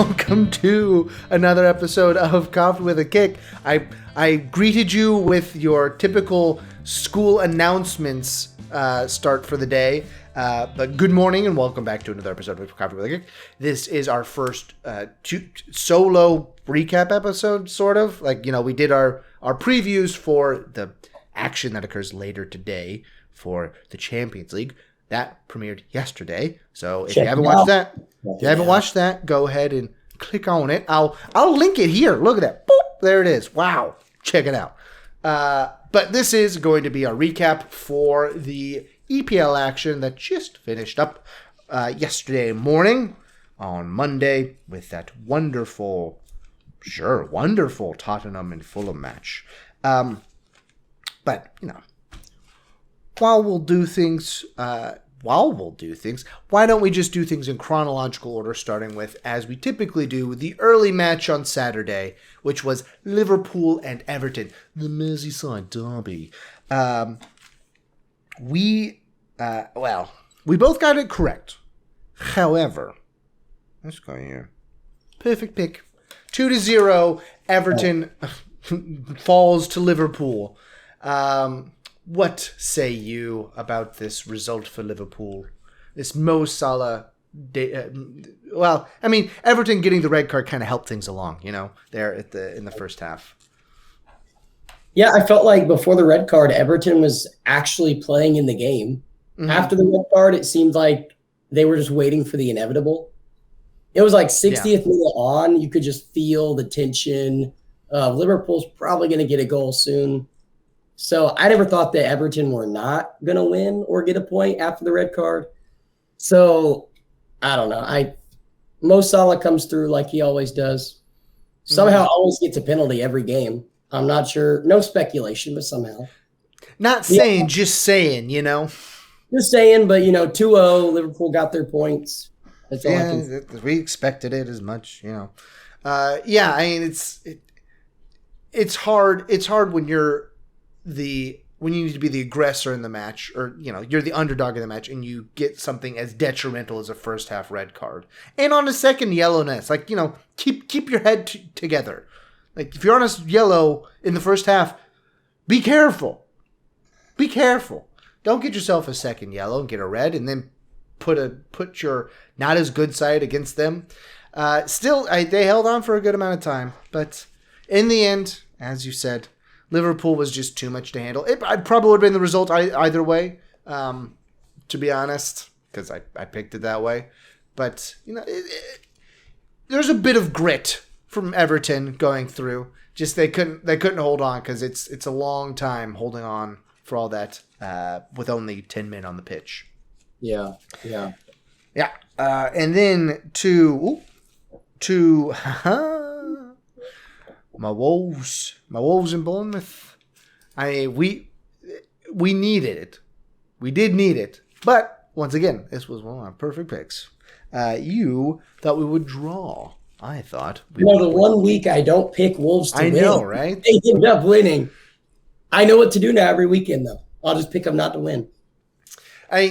welcome to another episode of Coffee with a Kick. I greeted you with your typical school announcements start for the day, but good morning and welcome back to another episode of Coffee with a Kick. This is our first solo recap episode, sort of. Like, you know, we did our previews for the action that occurs later today for the Champions League. That premiered yesterday, so if you haven't watched that, go ahead and click on it. I'll link it here. Look at that. Boop, there it is. Wow. Check it out. But this is going to be our recap for the EPL action that just finished up yesterday morning on Monday with that wonderful Tottenham and Fulham match. But, you know, while we'll do things, why don't we just do things in chronological order, starting with, as we typically do, the early match on Saturday, which was Liverpool and Everton, the Merseyside derby. We both got it correct. However, let's go here. Perfect pick. 2-0, Everton falls to Liverpool. What say you about this result for Liverpool? This Mo Salah... Everton getting the red card kind of helped things along, you know, there in the first half. Yeah, I felt like before the red card, Everton was actually playing in the game. Mm-hmm. After the red card, it seemed like they were just waiting for the inevitable. It was like 60th minute on, you could just feel the tension of Liverpool's probably going to get a goal soon. So I never thought that Everton were not going to win or get a point after the red card. So I don't know. Mo Salah comes through like he always does. Somehow always gets a penalty every game. I'm not sure. No speculation, but somehow. Not saying, just saying, you know. Just saying, but, you know, 2-0, Liverpool got their points. That's all I can. We expected it as much, you know. It's hard. It's hard when when you need to be the aggressor in the match, or, you know, you're the underdog in the match and you get something as detrimental as a first half red card. And on a second yellowness, like, you know, keep your head together. Like, if you're on a yellow in the first half, be careful. Be careful. Don't get yourself a second yellow and get a red and then put your not as good side against them. They held on for a good amount of time, but in the end, as you said, Liverpool was just too much to handle. It probably would have been the result either way, to be honest, because I picked it that way. But, you know, there's a bit of grit from Everton going through. Just they couldn't hold on because it's a long time holding on for all that with only 10 men on the pitch. Yeah. And then to my Wolves in Bournemouth. We needed it. We did need it. But, once again, this was one of my perfect picks. You thought we would draw. I thought we would. The 1 week I don't pick Wolves to win. I know, right? They end up winning. I know what to do now every weekend, though. I'll just pick them not to win.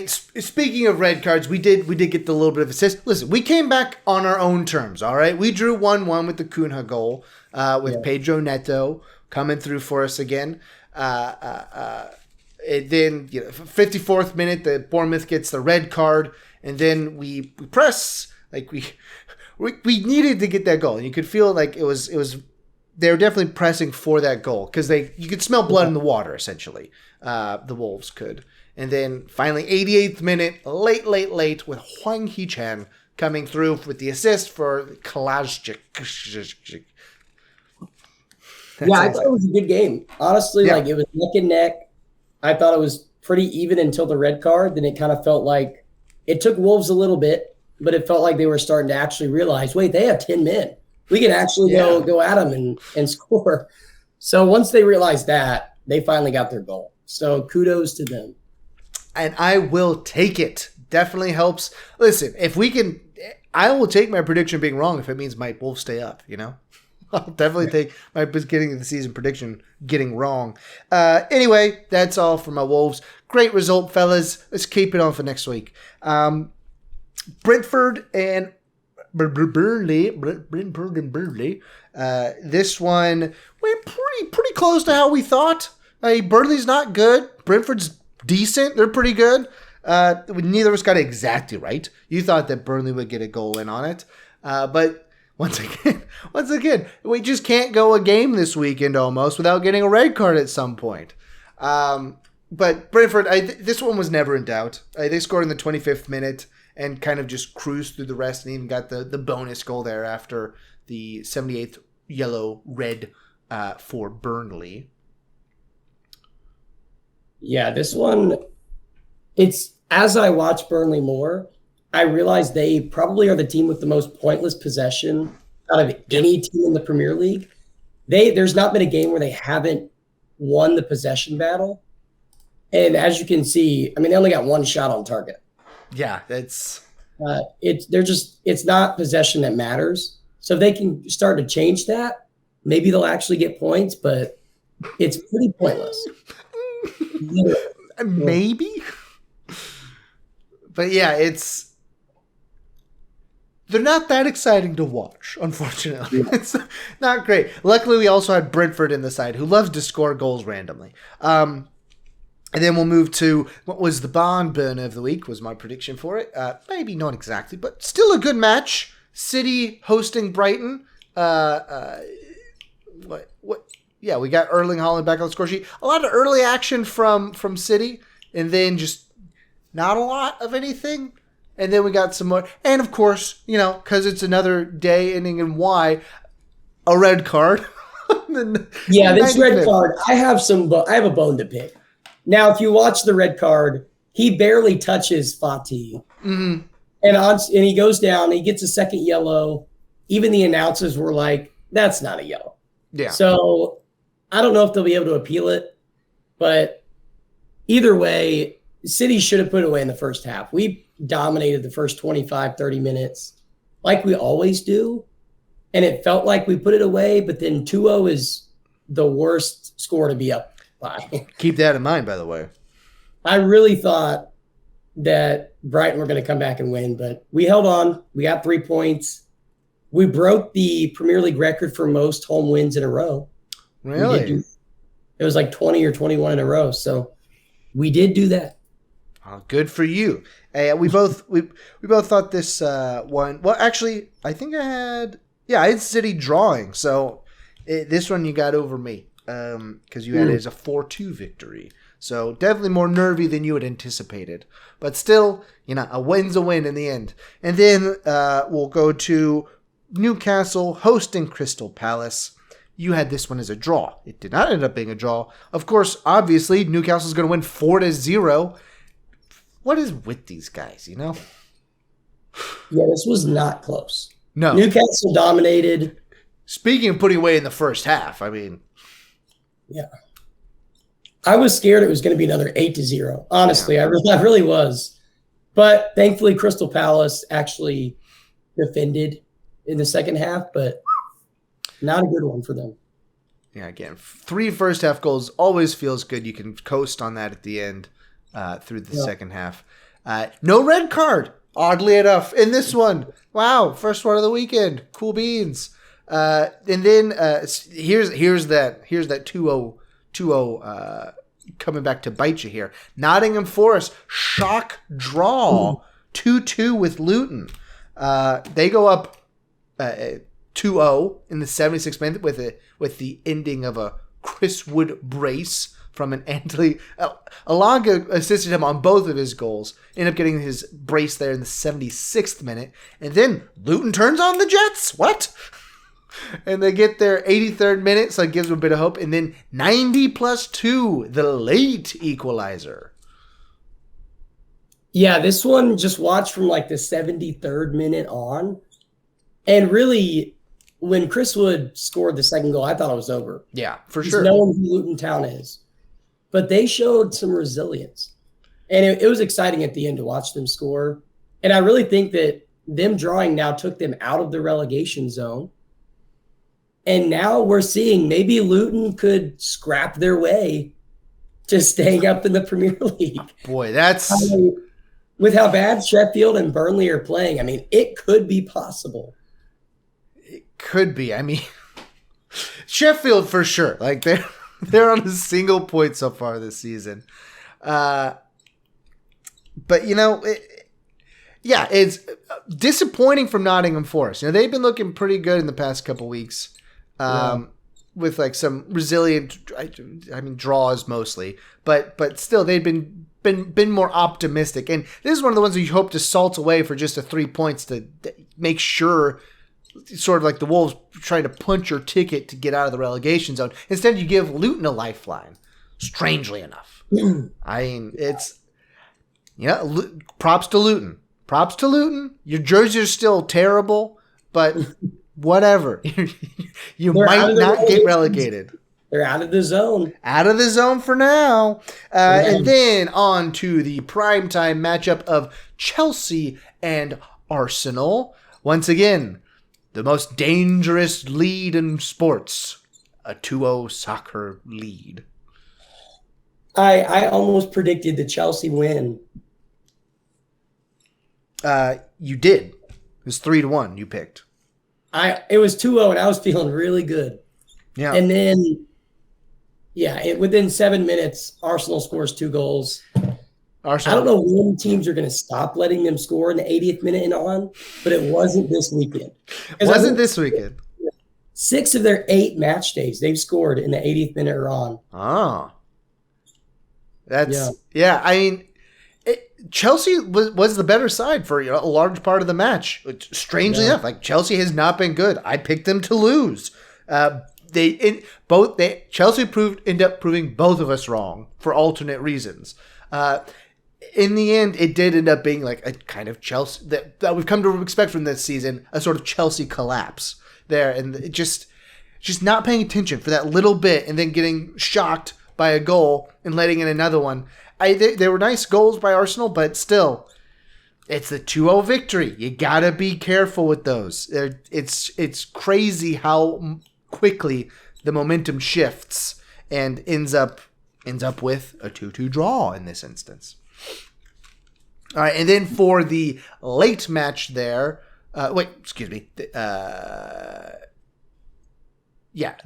Speaking of red cards, we did get the little bit of assist. Listen, we came back on our own terms, all right? We drew 1-1 with the Cunha goal, with Pedro Neto coming through for us again. Then, 54th minute, the Bournemouth gets the red card, and then we press. Like, we needed to get that goal, and you could feel like it was they were definitely pressing for that goal because you could smell blood in the water, essentially. The Wolves could. And then finally, 88th minute, late with Hwang Hee-chan coming through with the assist for Kalajdzic. I thought it was a good game. Honestly, like, it was neck and neck. I thought it was pretty even until the red card. Then it kind of felt like it took Wolves a little bit, but it felt like they were starting to actually realize, wait, they have 10 men. We can actually go at them and score. So once they realized that, they finally got their goal. So kudos to them. And I will take it. Definitely helps. Listen, if we can, I will take my prediction being wrong if it means my Wolves stay up, you know? I'll definitely take my beginning of the season prediction getting wrong. Anyway, that's all for my Wolves. Great result, fellas. Let's keep it on for next week. Brentford and Brentford and Burnley. This one went pretty close to how we thought. Burnley's not good. Brentford's decent. They're pretty good. Neither of us got it exactly right. You thought that Burnley would get a goal in on it. But once again, we just can't go a game this weekend almost without getting a red card at some point. But Brentford, this one was never in doubt. They scored in the 25th minute and kind of just cruised through the rest and even got the bonus goal there after the 78th yellow-red for Burnley. Yeah, this one, it's as I watch Burnley more, I realize they probably are the team with the most pointless possession out of any team in the Premier League. There's not been a game where they haven't won the possession battle. And as you can see, I mean, they only got one shot on target. Yeah, that's it's not possession that matters. So if they can start to change that, maybe they'll actually get points, but it's pretty pointless. Maybe. But yeah, they're not that exciting to watch, unfortunately. Yeah. It's not great. Luckily, we also had Brentford in the side who loves to score goals randomly. And then we'll move to what was the barn burner of the week, was my prediction for it. Maybe not exactly, but still a good match. City hosting Brighton. Yeah, we got Erling Haaland back on the score sheet. A lot of early action from City, and then just not a lot of anything. And then we got some more. And of course, because it's another day ending in Y, a red card. Yeah, this red card, I have a bone to pick. Now, if you watch the red card, he barely touches Fati. Mm-hmm. And he goes down, he gets a second yellow. Even the announcers were like, that's not a yellow. Yeah. So I don't know if they'll be able to appeal it. But either way, City should have put it away in the first half. We dominated the first 25, 30 minutes like we always do. And it felt like we put it away, but then 2-0 is the worst score to be up by. Keep that in mind, by the way. I really thought that Brighton were going to come back and win, but we held on. We got 3 points. We broke the Premier League record for most home wins in a row. Really? It was like 20 or 21 in a row. So we did do that. Oh, good for you. Hey, we both thought this one. Well, actually, I think I had City drawing. So this one you got over me because you had it as a 4-2 victory. So definitely more nervy than you had anticipated. But still, a win's a win in the end. And then we'll go to Newcastle hosting Crystal Palace. You had this one as a draw. It did not end up being a draw. Of course, obviously, Newcastle's going to win 4-0. What is with these guys, Yeah, this was not close. No. Newcastle dominated. Speaking of putting away in the first half, I mean. Yeah. I was scared it was going to be another 8-0. Honestly, yeah. I really was. But thankfully, Crystal Palace actually defended in the second half, but not a good one for them. Yeah, again, 3 first half goals always feels good. You can coast on that at the end through the second half. No red card, oddly enough, in this one. Wow, first one of the weekend. Cool beans. And then here's that 2-0 coming back to bite you here. Nottingham Forest shock draw 2-2 with Luton. They go up 2-0 in the 76th minute with the ending of a Chris Wood brace from an Anthony. Alanga assisted him on both of his goals. Ended up getting his brace there in the 76th minute. And then Luton turns on the Jets. What? And they get their 83rd minute, so it gives them a bit of hope. And then 90+2, the late equalizer. Yeah, this one just watched from like the 73rd minute on. And really, when Chris Wood scored the second goal, I thought it was over. Yeah, for sure. Knowing who Luton Town is. But they showed some resilience. And it was exciting at the end to watch them score. And I really think that them drawing now took them out of the relegation zone. And now we're seeing maybe Luton could scrap their way to staying up in the Premier League. Boy, that's with how bad Sheffield and Burnley are playing, I mean, it could be possible. It could be. I mean, Sheffield for sure. Like they're on a single point so far this season. But it's disappointing from Nottingham Forest. They've been looking pretty good in the past couple weeks. With like some resilient, draws mostly, but still they've been more optimistic. And this is one of the ones that you hope to salt away for just a 3 points to make sure, sort of like the Wolves trying to punch your ticket to get out of the relegation zone. Instead, you give Luton a lifeline. Strangely enough, I mean, it's props to Luton. Props to Luton. Your jerseys are still terrible, but whatever. You might not get relegated. They're out of the zone. Out of the zone for now. And then on to the primetime matchup of Chelsea and Arsenal. Once again, the most dangerous lead in sports. A 2-0 soccer lead. I almost predicted the Chelsea win. You did. It was 3-1 you picked. It was 2-0 and I was feeling really good. Yeah. And then, within 7 minutes, Arsenal scores 2 goals. Arsenal. I don't know when teams are going to stop letting them score in the 80th minute and on, but it wasn't this weekend. This weekend. 6 of their 8 match days, they've scored in the 80th minute or on. Oh. I mean, Chelsea was the better side for a large part of the match. Strangely enough, like Chelsea has not been good. I picked them to lose. Chelsea ended up proving both of us wrong for alternate reasons. In the end, it did end up being like a kind of Chelsea that we've come to expect from this season, a sort of Chelsea collapse there, and it just not paying attention for that little bit, and then getting shocked by a goal and letting in another one. They were nice goals by Arsenal, but still, it's the 2-0 victory. You gotta be careful with those. It's crazy how quickly the momentum shifts and ends up with a 2-2 draw in this instance. All right, and then for the late match there, the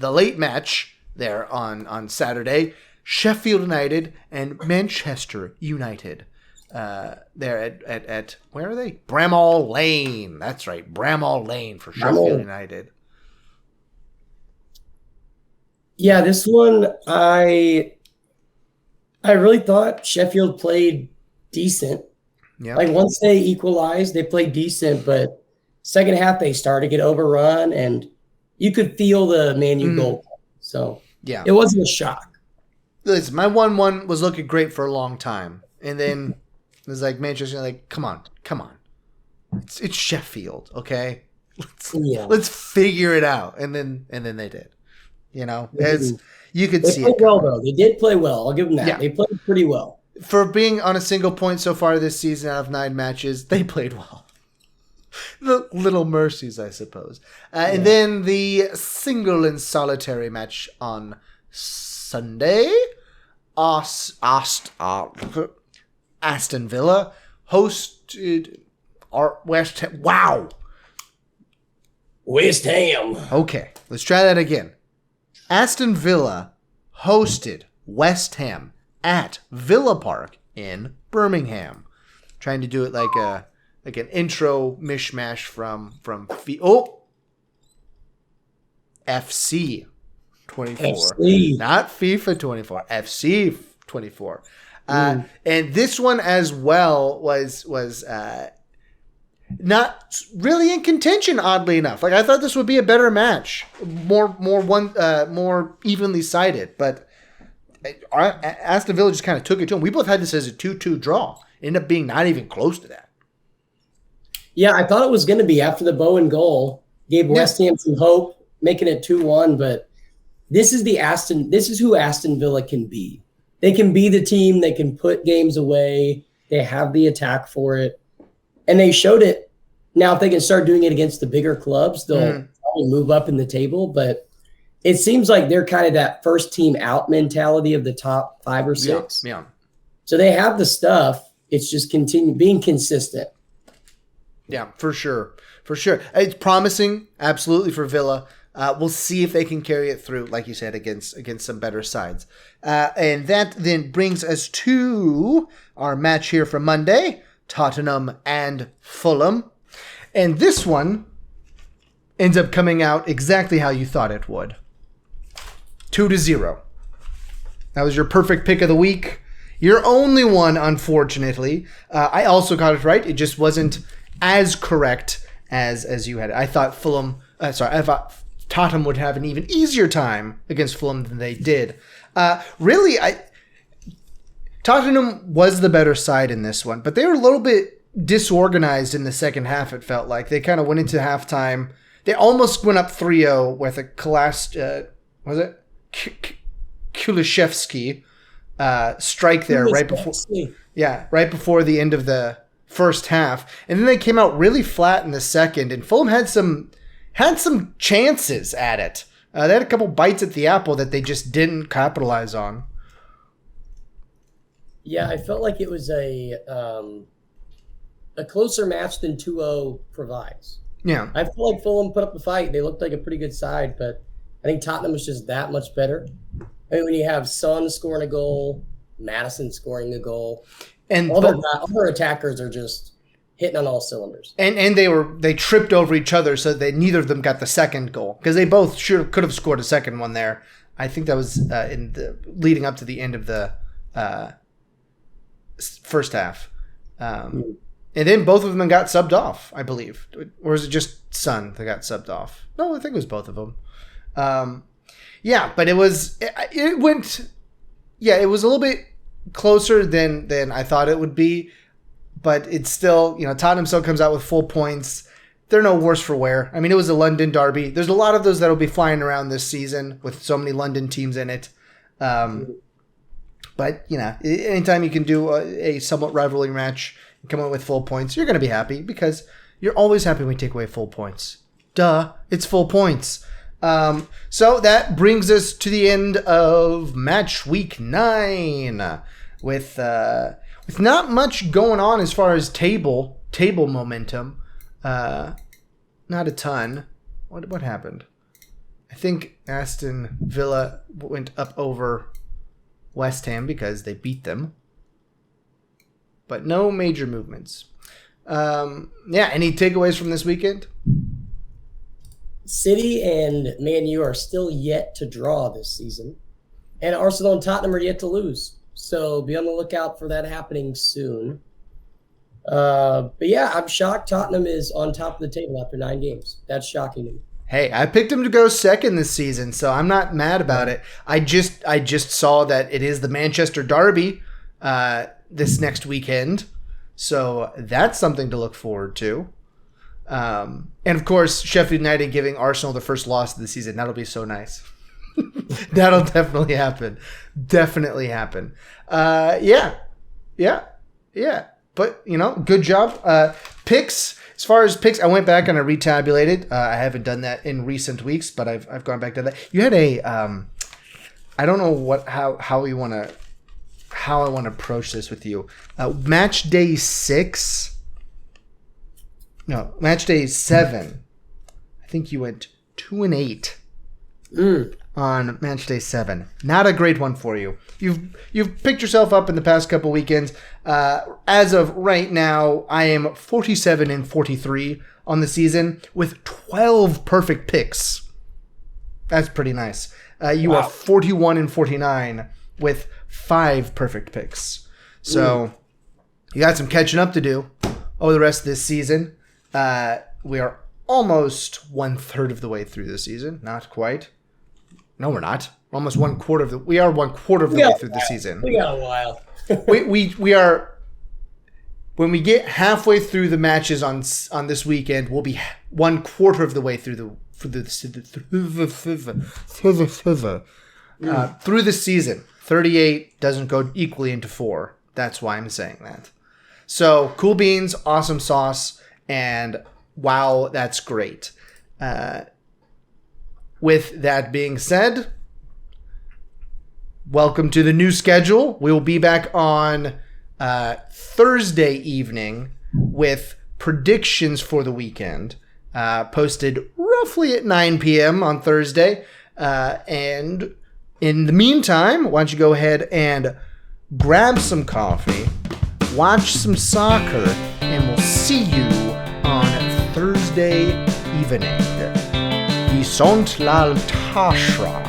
late match there on Saturday. Sheffield United and Manchester United. They're at where are they? Bramall Lane. That's right, Bramall Lane for Sheffield United. Yeah, this one I really thought Sheffield played decent. Yeah. Like once they equalized, they played decent, but second half they started to get overrun, and you could feel the Man U goal. So it wasn't a shock. Listen, my 1-1 was looking great for a long time. And then it was like Manchester, like, come on. It's Sheffield, okay? Let's figure it out. And then they did. As you could see. They played well, though. They did play well. I'll give them that. Yeah. They played pretty well. For being on a single point so far this season out of 9 matches, they played well. The little mercies, I suppose. And then the single and solitary match on Sunday, Aston Villa hosted West Ham. Wow. West Ham. Okay, let's try that again. Aston Villa hosted West Ham at Villa Park in Birmingham. Trying to do it like an intro mishmash from FC 24. FC. Not FIFA 24. FC 24. And this one as well was not really in contention, oddly enough. Like I thought this would be a better match, more evenly sided, but Aston Villa just kind of took it to them. We both had this as a 2-2 draw. Ended up being not even close to that. Yeah, I thought it was going to be after the Bowen goal. Gave West Ham some hope, making it 2-1, but this is who Aston Villa can be. They can be the team, they can put games away, they have the attack for it. And they showed it. Now, if they can start doing it against the bigger clubs, they'll probably move up in the table. But it seems like they're kind of that first team out mentality of the top 5 or 6. Yeah. So they have the stuff. It's just being consistent. Yeah, for sure. For sure. It's promising, absolutely, for Villa. We'll see if they can carry it through, like you said, against some better sides. And that then brings us to our match here for Monday, Tottenham and Fulham. And this one ends up coming out exactly how you thought it would. 2-0. That was your perfect pick of the week. Your only one, unfortunately. I also got it right. It just wasn't as correct as you had. I thought I thought Tottenham would have an even easier time against Fulham than they did. Really, Tottenham was the better side in this one, but they were a little bit disorganized in the second half, it felt like. They kind of went into halftime. They almost went up 3-0 with a Kulishevsky strike there right before the end of the first half. And then they came out really flat in the second, and Fulham had some chances at it. They had a couple bites at the apple that they just didn't capitalize on. Yeah, I felt like it was a closer match than 2-0 provides. Yeah. I feel like Fulham put up a fight. They looked like a pretty good side, but I think Tottenham was just that much better. I mean, when you have Son scoring a goal, Madison scoring a goal, and all their attackers are just hitting on all cylinders. And they tripped over each other, so that neither of them got the second goal, because they both could have scored a second one there. I think that was leading up to the end of the first half. And then both of them got subbed off, I believe. Or is it just Son that got subbed off? No, I think it was both of them. Yeah, but it was a little bit closer than I thought it would be. But it's still, Tottenham still comes out with full points. They're no worse for wear. I mean, it was a London derby. There's a lot of those that will be flying around this season with so many London teams in it. But, anytime you can do a somewhat rivalry match and come out with full points, you're going to be happy, because you're always happy when we take away full points. Duh, it's full points. So that brings us to the end of match week 9 with not much going on as far as table momentum. Not a ton. What happened? I think Aston Villa went up over West Ham because they beat them. But no major movements. Any takeaways from this weekend? City and Man U are still yet to draw this season. And Arsenal and Tottenham are yet to lose. So be on the lookout for that happening soon. But yeah, I'm shocked Tottenham is on top of the table after 9 games. That's shocking to me. Hey, I picked him to go second this season, so I'm not mad about it. I just saw that it is the Manchester derby this next weekend. So that's something to look forward to. And of course, Sheffield United giving Arsenal the first loss of the season. That'll be so nice. That'll definitely happen. Definitely happen. Yeah. But, good job. Picks. As far as picks, I went back and I retabulated. I haven't done that in recent weeks, but I've gone back to that. You had a, I don't know how I want to approach this with you. Match day 6. No, match day 7. I think you went 2-8 on match day 7. Not a great one for you. You've picked yourself up in the past couple weekends. As of right now, I am 47-43 on the season with 12 perfect picks. That's pretty nice. You are 41-49 with 5 perfect picks. So you got some catching up to do over the rest of this season. We are almost 1/3 of the way through the season. Not quite. No, we're not. We're almost 1/4 we are 1/4 of the way through the season. We got a while. we are. When we get halfway through the matches on this weekend, we'll be 1/4 of the way through the season. 38 doesn't go equally into 4. That's why I'm saying that. So cool beans, awesome sauce, and wow, that's great. With that being said, welcome to the new schedule. We will be back on Thursday evening with predictions for the weekend, posted roughly at 9 p.m. on Thursday. And in the meantime, why don't you go ahead and grab some coffee, watch some soccer, and we'll see you on Thursday evening. Vi sont l'altashra.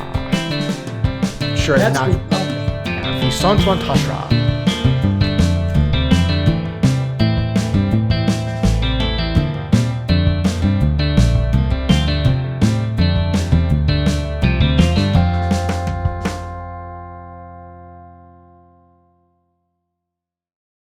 Sure, That's not. Vi sont l'altashra.